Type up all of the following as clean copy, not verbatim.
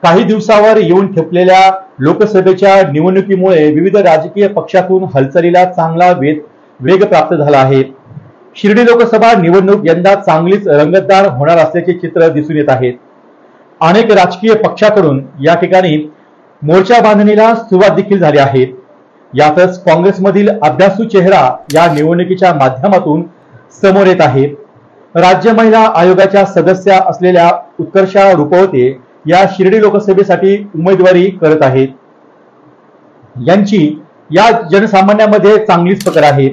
काही दिवसावर येऊन ठेपलेल्या लोकसभेच्या निवडणुकीमुळे विविध राजकीय पक्षातून हालचालीला चांगला वेग प्राप्त झाला आहे। शिर्डी लोकसभा निवडणूक यंदा चांगलीच रंगतदार होणार असल्याचे चित्र दिसून येत आहे। अनेक राजकीय पक्षाकडून या ठिकाणी मोर्चा बांधणीला सुरुवात देखील झाली आहे। यातच काँग्रेसमधील अभ्यासू चेहरा या निवडणुकीच्या माध्यमातून समोर येत आहे। राज्य महिला आयोगाच्या सदस्य असलेल्या उत्कर्षा रुपवते या शिर्डी लोकसभेसाठी उमेदवारी करत आहेत। यांची या जनसामान्यांमध्ये चांगलीच पकड आहे।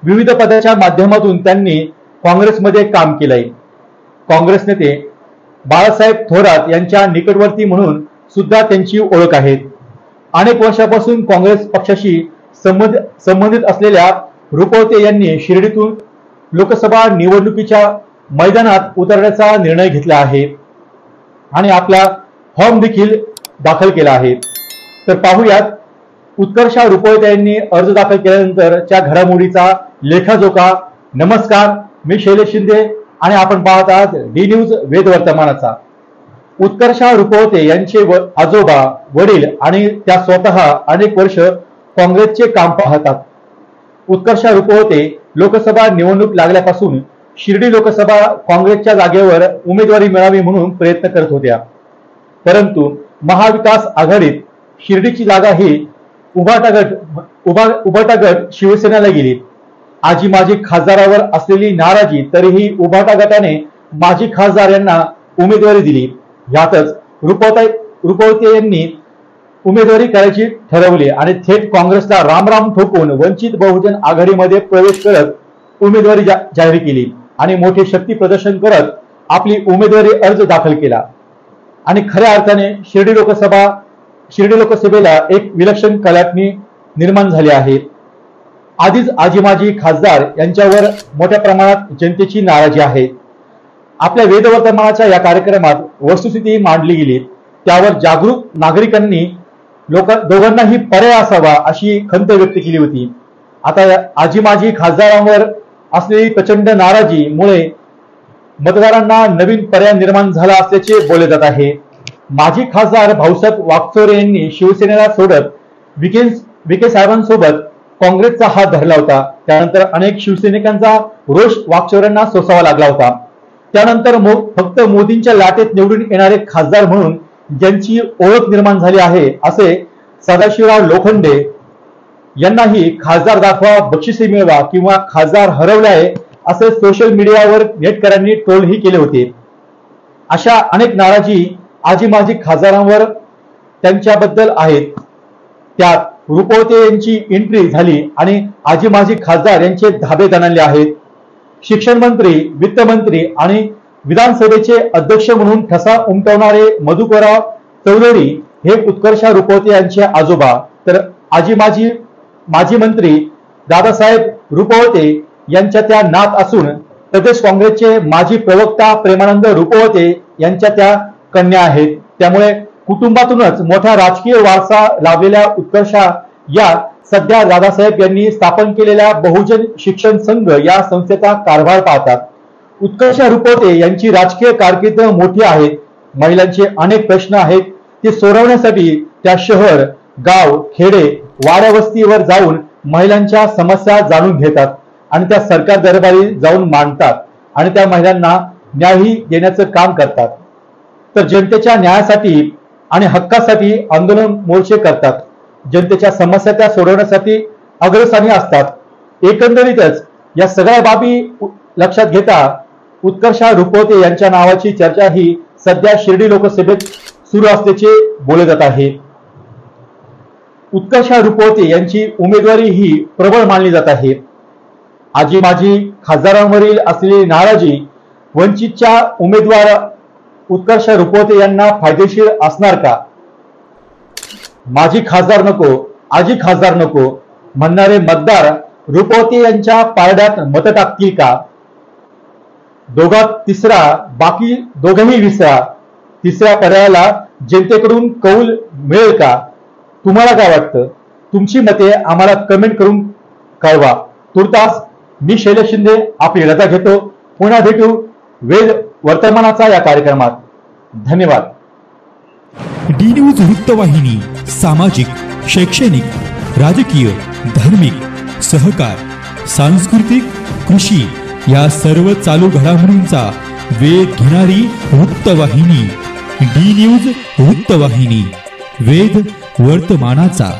विविध पदाच्या माध्यमातून त्यांनी काँग्रेसमध्ये काम केलंय। काँग्रेस नेते बाळासाहेब थोरात यांच्या निकटवर्ती म्हणून सुद्धा त्यांची ओळख आहे। अनेक वर्षापासून काँग्रेस पक्षाशी संबंधित असलेल्या रुपवते यांनी शिर्डीतून लोकसभा निवडणुकीच्या मैदानात उतरण्याचा निर्णय घेतला आहे आणि आपला फॉर्म देखील दाखल केला आहे। तर पाहूयात उत्कर्षा रुपवते यांनी अर्ज दाखल केल्यानंतरच्या घडामोडीचा लेखाजोखा। नमस्कार, मी शैलेश शिंदे आणि आपण पाहत आहात डी न्यूज वेद वर्तमानाचा। उत्कर्षा रुपवते यांचे आजोबा, वडील आणि त्या स्वतः अनेक वर्ष काँग्रेसचे काम पाहतात। उत्कर्षा रुपवते लोकसभा निवडणूक लागल्यापासून शिर्डी लोकसभा काँग्रेसच्या जागेवर उमेदवारी मिळावी म्हणून प्रयत्न करत होत्या, परंतु महाविकास आघाडीत शिर्डीची जागा ही उभाटा गट शिवसेनेला गेली। आजी माजी खासदारावर असलेली नाराजी तरीही उभाटा गटाने माजी खासदार यांना उमेदवारी दिली। यातच रुपवते यांनी उमेदवारी करायची ठरवली आणि थेट काँग्रेसला रामराम ठोकून वंचित बहुजन आघाडीमध्ये प्रवेश करत उमेदवारी जाहीर केली आणि मोठे शक्ती प्रदर्शन करत आपली उमेदवारी अर्ज दाखल केला आणि खऱ्या अर्थाने शिर्डी लोकसभेला एक विलक्षण कलाटणी निर्माण झाली आहे। आधीच आजी माजी खासदार यांच्यावर मोठ्या प्रमाणात जनतेची नाराजी आहे। आपल्या वेदवर्तमानाच्या या कार्यक्रमात वस्तुस्थिती मांडली गेली, त्यावर जागरूक नागरिकांनी दोघांनाही पर्याय असावा अशी खंत व्यक्त केली होती। आता आजी माजी खासदारांवर असलेली प्रचंड नाराजीमुळे मतदारांना नवीन पर्याय निर्माण झाला असल्याचे बोलले जात आहे। माजी खासदार भाऊसाहेब वागचौरे यांनी शिवसेनेला सोडत विखे साहेबांसोबत काँग्रेसचा हात धरला होता। त्यानंतर अनेक शिवसैनिकांचा रोष वागचौरेंना सोसावा लागला होता। त्यानंतर फक्त मोदींच्या लाटेत निवडून येणारे खासदार म्हणून ज्यांची ओळख निर्माण झाली आहे असे सदाशिवराव लोखंडे यांनाही खासदार दाखवा, बक्षिसे मिळवा किंवा खासदार हरवले आहे असे सोशल मीडियावर नेटकऱ्यांनी ट्रोलही केले होते। अशा अनेक नाराजी आजी माजी खासदारांवर त्यांच्याबद्दल आहेत। त्यात रुपवते यांची एंट्री झाली आणि आजी माजी खासदार यांचे धाबे दणाणले आहेत। शिक्षण मंत्री, वित्तमंत्री आणि विधानसभेचे अध्यक्ष म्हणून ठसा उमटवणारे मधुकरराव चौधरी हे उत्कर्षा रुपवते यांचे आजोबा, तर माजी मंत्री दादासाहेब रुपवते यांच्या त्या नात असून प्रदेश काँग्रेसचे माजी प्रवक्ता प्रेमानंद रुपवते यांच्या त्या कन्या आहेत। त्यामुळे कुटुंबातूनच मोठा राजकीय वारसा लाभलेल्या उत्कर्षा या सध्या दादासाहेब यांनी स्थापन केलेल्या बहुजन शिक्षण संघ या संस्थेचा कारभार पाहतात। उत्कर्षा रुपवते यांची राजकीय कारकीर्द मोठी आहे। महिलांचे अनेक प्रश्न आहेत, ते सोडवण्यासाठी त्या शहर, गाव, खेडे, वाड्या वस्तीवर जाऊन महिलांच्या समस्या जाणून घेतात आणि त्या सरकार दरबारी जाऊन मांडतात आणि त्या महिलांना न्यायही देण्याचं काम करतात। तर जनतेच्या न्यायासाठी आणि हक्कासाठी आंदोलन मोर्चे करतात। जनतेच्या समस्या त्या सोडवण्यासाठी अग्रस्थानी असतात। एकंदरीतच या सगळ्या बाबी लक्षात घेता उत्कर्षा रुपवते यांच्या नावाची चर्चा ही सध्या शिर्डी लोकसभेत सुरू असल्याचे बोलले जात आहे। उत्कर्षा रुपवते यांची उमेदवारी ही प्रबळ मानली जात आहे। आजी माजी खासदारांवरील असलेली नाराजी वंचितच्या उमेदवार उत्कर्षा रुपवते यांना फायदेशीर असणार का? माजी खासदार नको, आजी खासदार नको म्हणणारे मतदार रुपवते यांच्या पारड्यात मत टाकतील का? दोघात तिसरा, बाकी दोघेही विसरा, तिसऱ्या पर्यायाला जनतेकडून कौल मिळेल का? तुम्हाला काय वाटतं? तुमची मते आम्हाला कमेंट करून कळवा। तुर्तास मी शैलेश शिंदे आपली रजा घेतो। पुन्हा भेटू वेद वर्तमानाचा या कार्यक्रमात। धन्यवाद। डी न्यूज वृत्तवाहिनी सामाजिक, शैक्षणिक, राजकीय, धार्मिक, सहकार, सांस्कृतिक, कृषी या सर्व चालू घडामोडींचा वेध घेणारी वृत्तवाहिनी डी न्यूज वृत्तवाहिनी, वेध वर्तमानाचा।